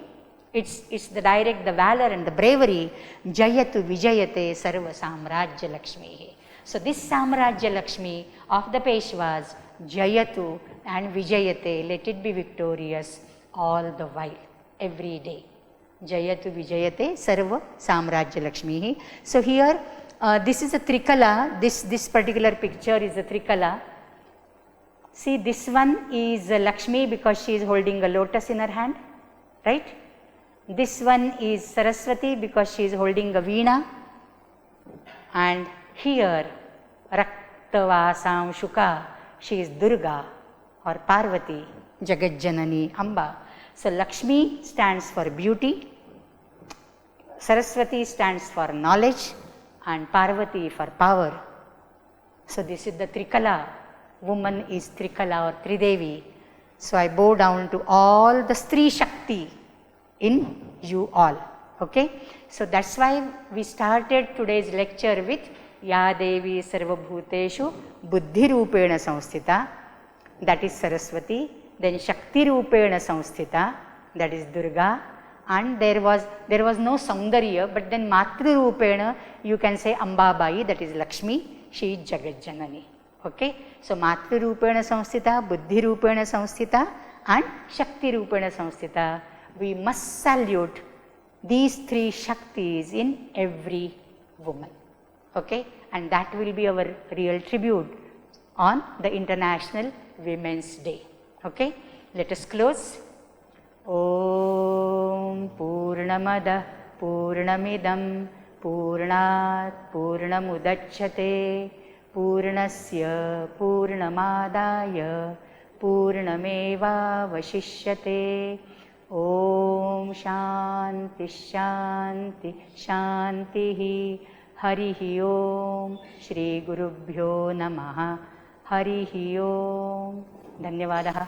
It's the direct, the valor and the bravery. Jayatu Vijayate Sarva Samrajya Lakshmi. So this Samrajya Lakshmi of the Peshwas, Jayatu and Vijayate, let it be victorious all the while, every day. Jayatu Vijayate Sarva Samrajya Lakshmi. So here this is a Trikala, this particular picture is a Trikala. See, this one is Lakshmi because she is holding a lotus in her hand, right? This one is Saraswati because she is holding a veena, and here Raktavasam Shuka, she is Durga or Parvati, Jagat Janani, Amba. So Lakshmi stands for beauty, Saraswati stands for knowledge, and Parvati for power. So this is the Trikala. Woman is Trikala or Tridevi. So I bow down to all the Stri Shakti in you all. Okay. So that's why we started today's lecture with Ya Devi Sarvabhuteshu Buddhi Rupena Samsthita, that is Saraswati. Then Shakti Rupena Samsthita, that is Durga. And there was no Saundarya, but then Matru Rupena you can say Ambabai, that is Lakshmi, she is Jagat Janani. Okay. So Matru Rupena Samsthita, Buddhi Rupena Samsthita and Shakti Rupena Samsthita. We must salute these three Shaktis in every woman. Okay. And that will be our real tribute on the International Women's Day. Okay. Let us close. Om Purnamada Purnamidam Purnat Purnamudachyate Purnasya Purnamadaya Purnameva Vashishyate. Om Shanti Shanti Shanti. Harihi Om. Shri Gurubhyo Namaha. Harihi Om. Dhanyavadaha.